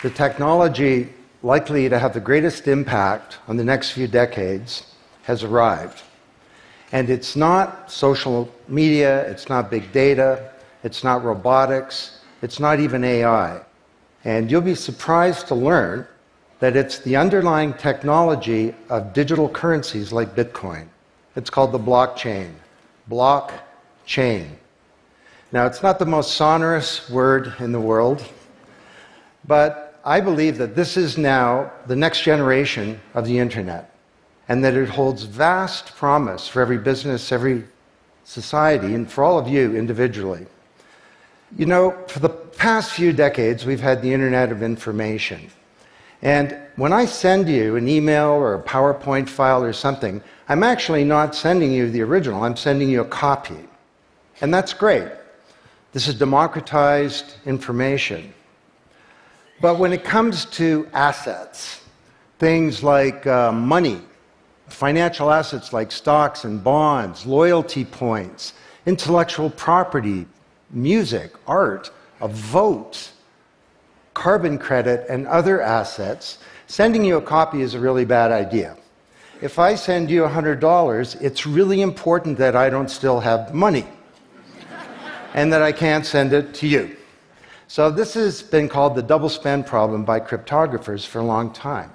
the technology likely to have the greatest impact on the next few decades has arrived. And it's not social media, it's not big data, it's not robotics, it's not even AI. And you'll be surprised to learn that it's the underlying technology of digital currencies like Bitcoin. It's called the blockchain. Blockchain. Now, it's not the most sonorous word in the world, but I believe that this is now the next generation of the internet, and that it holds vast promise for every business, every society, and for all of you individually. You know, for the past few decades, we've had the Internet of Information. And when I send you an email or a PowerPoint file or something, I'm actually not sending you the original, I'm sending you a copy. And that's great. This is democratized information. But when it comes to assets, things like money, financial assets like stocks and bonds, loyalty points, intellectual property, music, art, a vote, carbon credit, and other assets, sending you a copy is a really bad idea. If I send you $100, it's really important that I don't still have money and that I can't send it to you. So this has been called the double spend problem by cryptographers for a long time.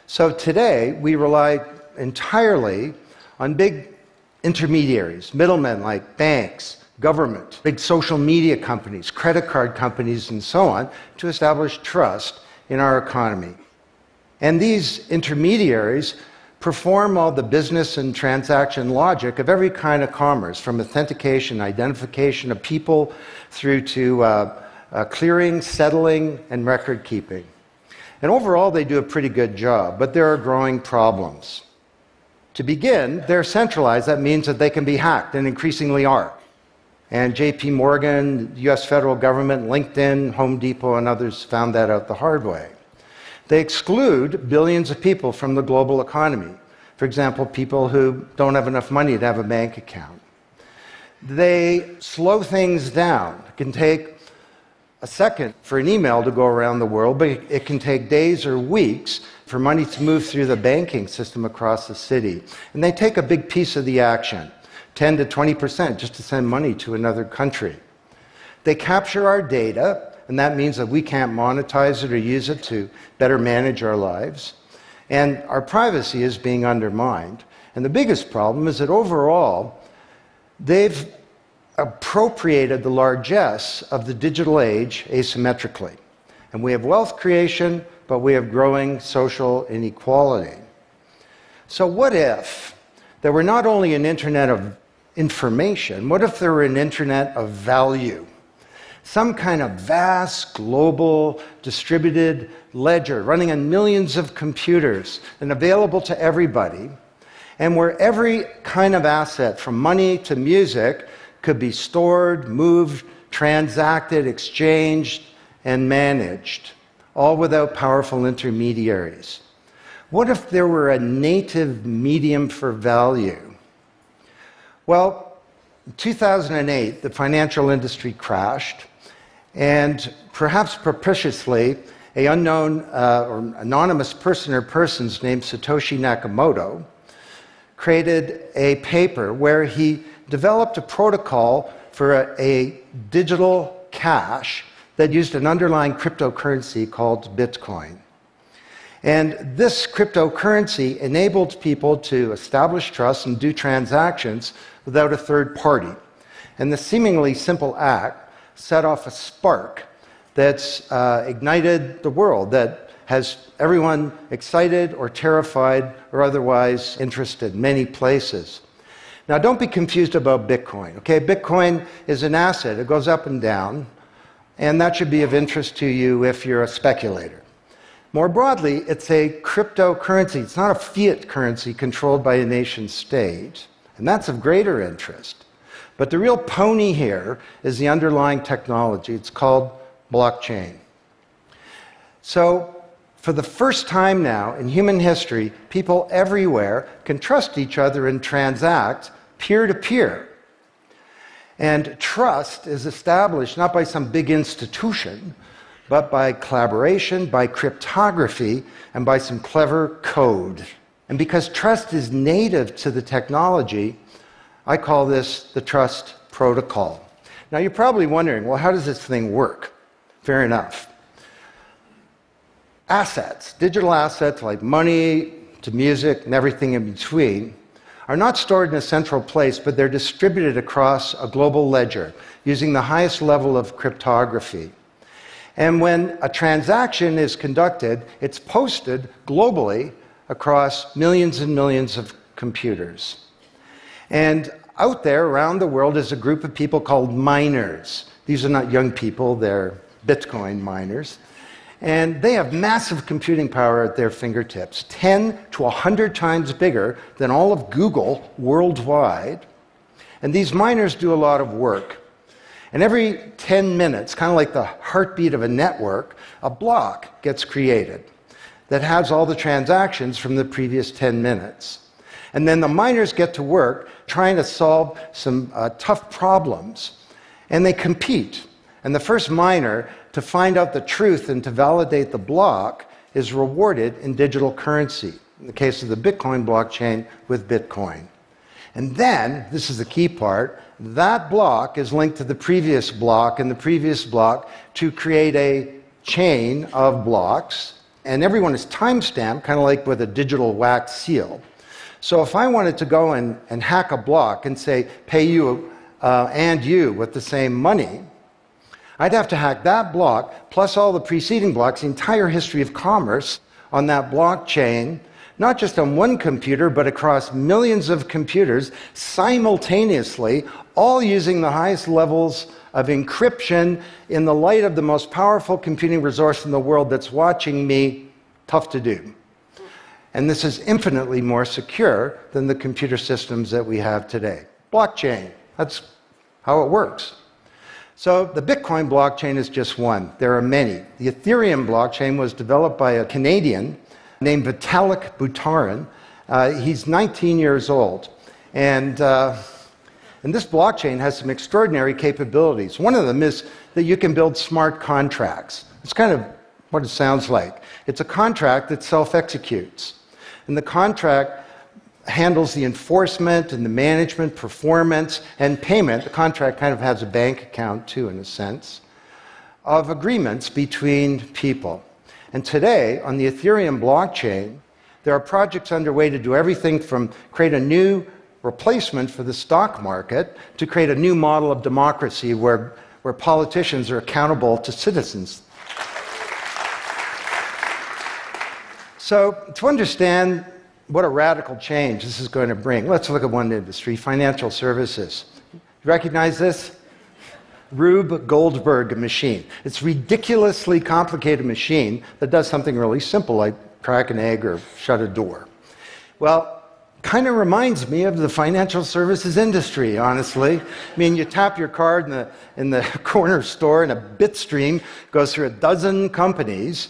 So today, we rely entirely on big intermediaries, middlemen like banks, government, big social media companies, credit card companies, and so on, to establish trust in our economy. And these intermediaries perform all the business and transaction logic of every kind of commerce, from authentication, identification of people, through to clearing, settling, and record keeping. And overall, they do a pretty good job, but there are growing problems. To begin, they're centralized. That means that they can be hacked, and increasingly are. And JP Morgan, the US federal government, LinkedIn, Home Depot, and others found that out the hard way. They exclude billions of people from the global economy. For example, people who don't have enough money to have a bank account. They slow things down. It can take a second for an email to go around the world, but it can take days or weeks for money to move through the banking system across the city. And they take a big piece of the action, 10 to 20%, just to send money to another country. They capture our data, and that means that we can't monetize it or use it to better manage our lives. And our privacy is being undermined. And the biggest problem is that overall, they've appropriated the largesse of the digital age asymmetrically. And we have wealth creation, but we have growing social inequality. So what if there were not only an internet of information, what if there were an internet of value? Some kind of vast, global, distributed ledger running on millions of computers and available to everybody, and where every kind of asset, from money to music, could be stored, moved, transacted, exchanged, and managed, all without powerful intermediaries. What if there were a native medium for value? Well, in 2008, the financial industry crashed, and perhaps propitiously, an unknown or anonymous person or persons named Satoshi Nakamoto created a paper where he developed a protocol for a digital cash that used an underlying cryptocurrency called Bitcoin. And this cryptocurrency enabled people to establish trust and do transactions without a third party. And the seemingly simple act set off a spark that's ignited the world, that has everyone excited or terrified or otherwise interested in many places. Now, don't be confused about Bitcoin, okay? Bitcoin is an asset. It goes up and down, and that should be of interest to you if you're a speculator. More broadly, it's a cryptocurrency. It's not a fiat currency controlled by a nation state, and that's of greater interest. But the real pony here is the underlying technology. It's called blockchain. So, for the first time now in human history, people everywhere can trust each other and transact peer-to-peer. And trust is established not by some big institution, but by collaboration, by cryptography, and by some clever code. And because trust is native to the technology, I call this the trust protocol. Now you're probably wondering, well, how does this thing work? Fair enough. Assets, digital assets like money to music and everything in between, are not stored in a central place, but they're distributed across a global ledger using the highest level of cryptography. And when a transaction is conducted, it's posted globally across millions and millions of computers. And out there around the world is a group of people called miners. These are not young people, they're Bitcoin miners. And they have massive computing power at their fingertips, 10 to 100 times bigger than all of Google worldwide. And these miners do a lot of work. And every 10 minutes, kind of like the heartbeat of a network, a block gets created that has all the transactions from the previous 10 minutes. And then the miners get to work trying to solve some tough problems. And they compete. And the first miner to find out the truth and to validate the block is rewarded in digital currency, in the case of the Bitcoin blockchain with Bitcoin. And then, this is the key part, that block is linked to the previous block and the previous block to create a chain of blocks, and everyone is timestamped, kind of like with a digital wax seal. So if I wanted to go and hack a block and say, pay you and you with the same money, I'd have to hack that block, plus all the preceding blocks, the entire history of commerce on that blockchain, not just on one computer, but across millions of computers simultaneously, all using the highest levels of encryption in the light of the most powerful computing resource in the world that's watching me. Tough to do. And this is infinitely more secure than the computer systems that we have today. Blockchain, that's how it works. So the Bitcoin blockchain is just one. There are many. The Ethereum blockchain was developed by a Canadian named Vitalik Buterin. He's 19 years old. And this blockchain has some extraordinary capabilities. One of them is that you can build smart contracts. It's kind of what it sounds like. It's a contract that self-executes. And the contract handles the enforcement and the management, performance, and payment. The contract kind of has a bank account, too, in a sense, of agreements between people. And today, on the Ethereum blockchain, there are projects underway to do everything from create a new replacement for the stock market to create a new model of democracy where politicians are accountable to citizens. So, to understand what a radical change this is going to bring, let's look at one industry, financial services. You recognize this? Rube Goldberg machine. It's a ridiculously complicated machine that does something really simple, like crack an egg or shut a door. Well, kind of reminds me of the financial services industry, honestly. I mean, you tap your card in the corner store, and a bit stream goes through a dozen companies,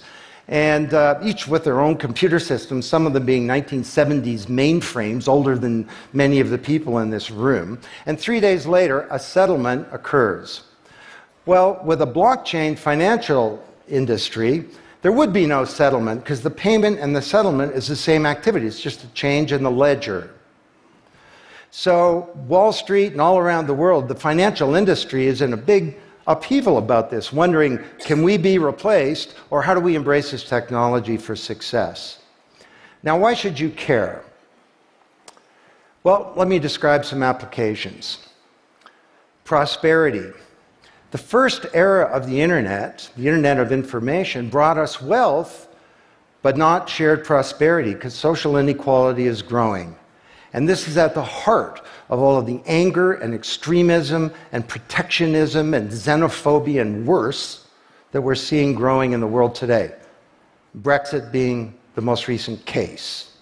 and each with their own computer systems, some of them being 1970s mainframes, older than many of the people in this room. And 3 days later, a settlement occurs. Well, with a blockchain financial industry, there would be no settlement because the payment and the settlement is the same activity. It's just a change in the ledger. So Wall Street and all around the world, the financial industry is in a big upheaval about this, wondering, can we be replaced, or how do we embrace this technology for success? Now, why should you care? Well, let me describe some applications. Prosperity. The first era of the Internet of information, brought us wealth, but not shared prosperity, because social inequality is growing. And this is at the heart of all of the anger and extremism and protectionism and xenophobia and worse that we're seeing growing in the world today. Brexit being the most recent case.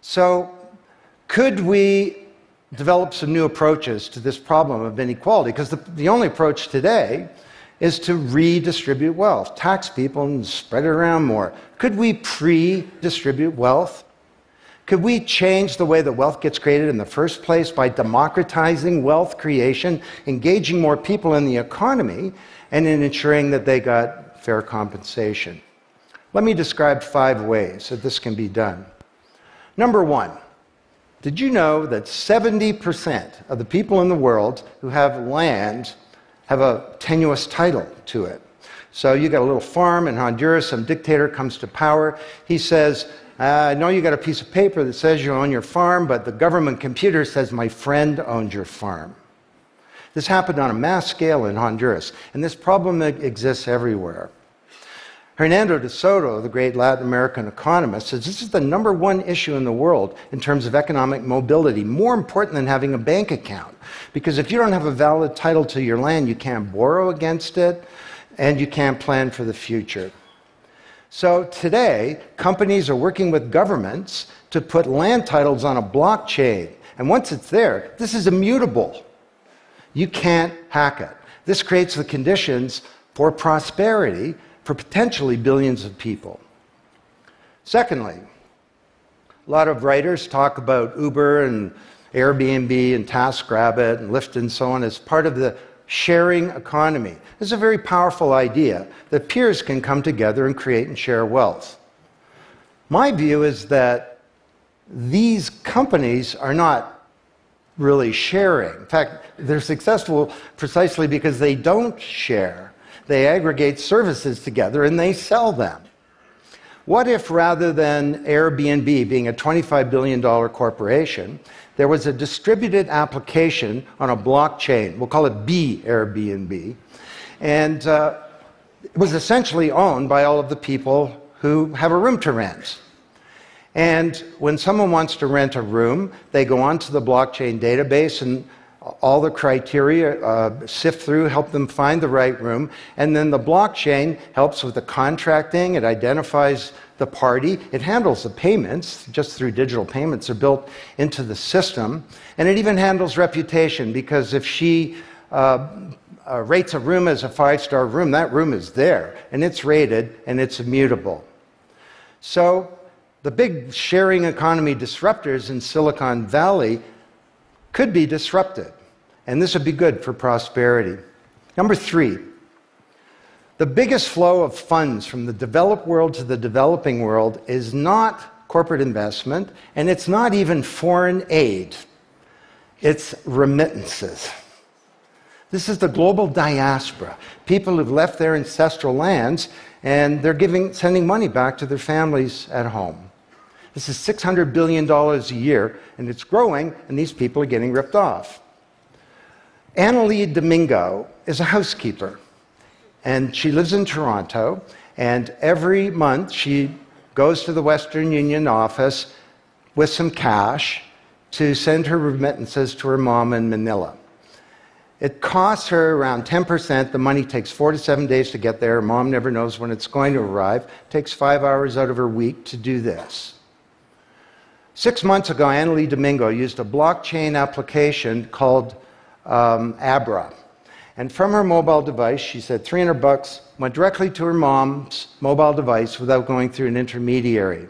So, could we develop some new approaches to this problem of inequality? Because the only approach today is to redistribute wealth, tax people and spread it around more. Could we pre-distribute wealth? Could we change the way that wealth gets created in the first place by democratizing wealth creation, engaging more people in the economy, and in ensuring that they got fair compensation. Let me describe 5 ways that this can be done. Number 1, did you know that 70% of the people in the world who have land have a tenuous title to it? So you got a little farm in Honduras, some dictator comes to power. He says, I know you got a piece of paper that says you own your farm, but the government computer says my friend owns your farm. This happened on a mass scale in Honduras, and this problem exists everywhere. Hernando de Soto, the great Latin American economist, says this is the number 1 issue in the world in terms of economic mobility, more important than having a bank account. Because if you don't have a valid title to your land, you can't borrow against it, and you can't plan for the future. So today, companies are working with governments to put land titles on a blockchain. And once it's there, this is immutable. You can't hack it. This creates the conditions for prosperity for potentially billions of people. Secondly, a lot of writers talk about Uber and Airbnb and TaskRabbit and Lyft and so on as part of the sharing economy. This is a very powerful idea that peers can come together and create and share wealth. My view is that these companies are not really sharing. In fact, they're successful precisely because they don't share. They aggregate services together and they sell them. What if rather than Airbnb being a $25 billion corporation, there was a distributed application on a blockchain, we'll call it B Airbnb, and it was essentially owned by all of the people who have a room to rent. And when someone wants to rent a room, they go onto the blockchain database and all the criteria sift through, help them find the right room, and then the blockchain helps with the contracting, it identifies the party, it handles the payments, just through digital payments are built into the system, and it even handles reputation, because if she rates a room as a 5-star room, that room is there, and it's rated, and it's immutable. So the big sharing economy disruptors in Silicon Valley could be disrupted, and this would be good for prosperity. Number 3, the biggest flow of funds from the developed world to the developing world is not corporate investment, and it's not even foreign aid. It's remittances. This is the global diaspora, people who've left their ancestral lands, and they're sending money back to their families at home. This is $600 billion a year, and it's growing, and these people are getting ripped off. Annalie Domingo is a housekeeper, and she lives in Toronto, and every month she goes to the Western Union office with some cash to send her remittances to her mom in Manila. It costs her around 10%. The money takes 4 to 7 days to get there. Her mom never knows when it's going to arrive. It takes 5 hours out of her week to do this. 6 months ago, Annalie Domingo used a blockchain application called Abra. And from her mobile device, she said $300 went directly to her mom's mobile device without going through an intermediary.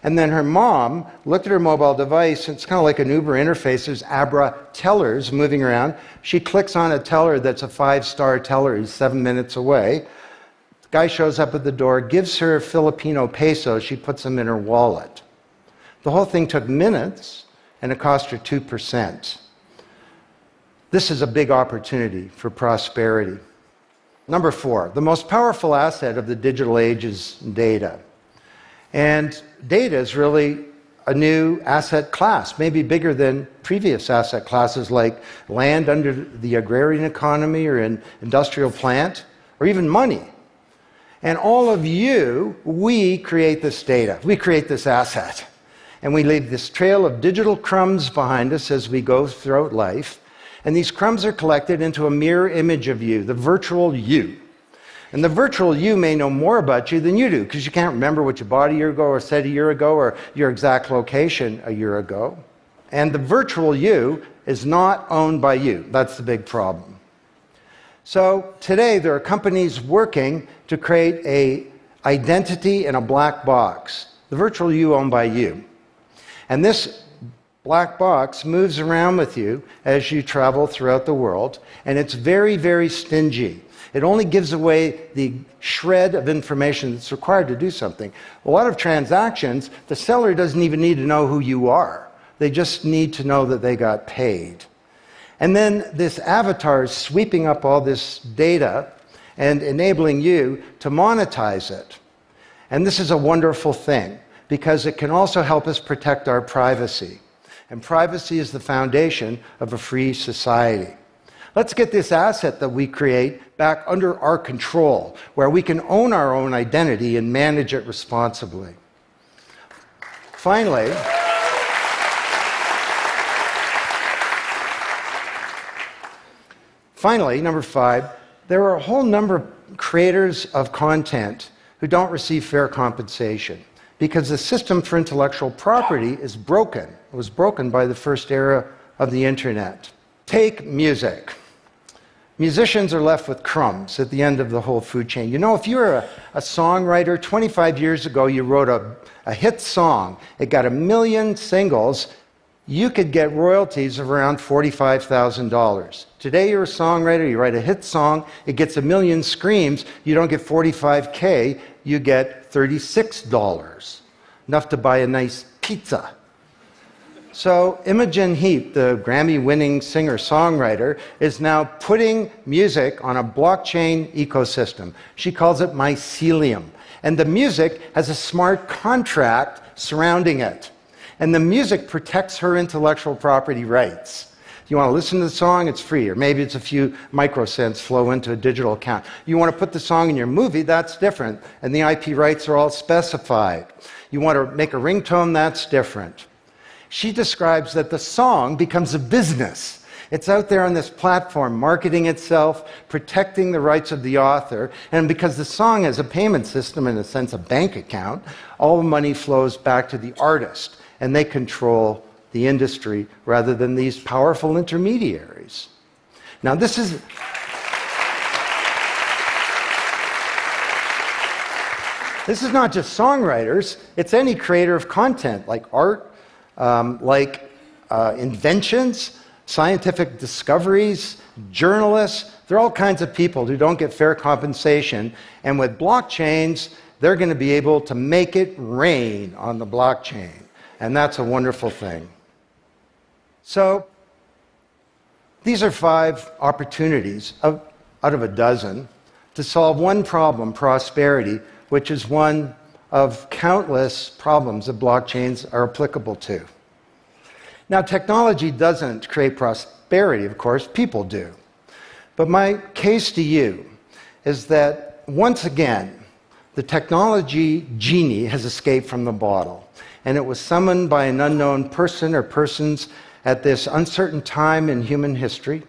And then her mom looked at her mobile device, and it's kind of like an Uber interface. There's Abra tellers moving around. She clicks on a teller that's a 5-star teller. He's 7 minutes away. The guy shows up at the door, gives her Filipino pesos. She puts them in her wallet. The whole thing took minutes, and it cost her 2%. This is a big opportunity for prosperity. Number 4, the most powerful asset of the digital age is data. And data is really a new asset class, maybe bigger than previous asset classes like land under the agrarian economy or an industrial plant, or even money. And all of you, we create this data. We create this asset. And we leave this trail of digital crumbs behind us as we go throughout life. And these crumbs are collected into a mirror image of you, the virtual you. And the virtual you may know more about you than you do, because you can't remember what you bought a year ago or said a year ago or your exact location a year ago. And the virtual you is not owned by you. That's the big problem. So today there are companies working to create an identity in a black box. The virtual you owned by you. And this black box moves around with you as you travel throughout the world, and it's very, very stingy. It only gives away the shred of information that's required to do something. A lot of transactions, the seller doesn't even need to know who you are. They just need to know that they got paid. And then this avatar is sweeping up all this data and enabling you to monetize it. And this is a wonderful thing, because it can also help us protect our privacy. And privacy is the foundation of a free society. Let's get this asset that we create back under our control, where we can own our own identity and manage it responsibly. Finally, number 5, there are a whole number of creators of content who don't receive fair compensation because the system for intellectual property is broken. It was broken by the first era of the internet. Take music. Musicians are left with crumbs at the end of the whole food chain. You know, if you're a songwriter, 25 years ago you wrote a hit song, it got 1 million singles, you could get royalties of around $45,000. Today you're a songwriter, you write a hit song, it gets 1 million streams, you don't get $45K, you get $36. Enough to buy a nice pizza. So Imogen Heap, the Grammy-winning singer-songwriter, is now putting music on a blockchain ecosystem. She calls it mycelium. And the music has a smart contract surrounding it. And the music protects her intellectual property rights. You want to listen to the song, it's free, or maybe it's a few microcents flow into a digital account. You want to put the song in your movie, that's different, and the IP rights are all specified. You want to make a ringtone, that's different. She describes that the song becomes a business. It's out there on this platform, marketing itself, protecting the rights of the author, and because the song has a payment system, in a sense a bank account, all the money flows back to the artist, and they control the industry rather than these powerful intermediaries. Now this is not just songwriters, it's any creator of content, like art, inventions, scientific discoveries, journalists. There are all kinds of people who don't get fair compensation, and with blockchains, they're going to be able to make it rain on the blockchain, and that's a wonderful thing. So these are 5 opportunities out of a dozen to solve one problem, prosperity, which is one of countless problems that blockchains are applicable to. Now, technology doesn't create prosperity, of course, people do. But my case to you is that, once again, the technology genie has escaped from the bottle, and it was summoned by an unknown person or persons at this uncertain time in human history.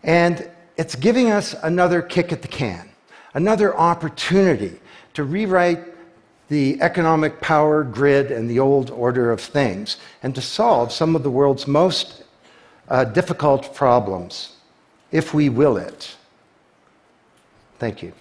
And it's giving us another kick at the can, another opportunity to rewrite the economic power grid and the old order of things, and to solve some of the world's most difficult problems, if we will it. Thank you.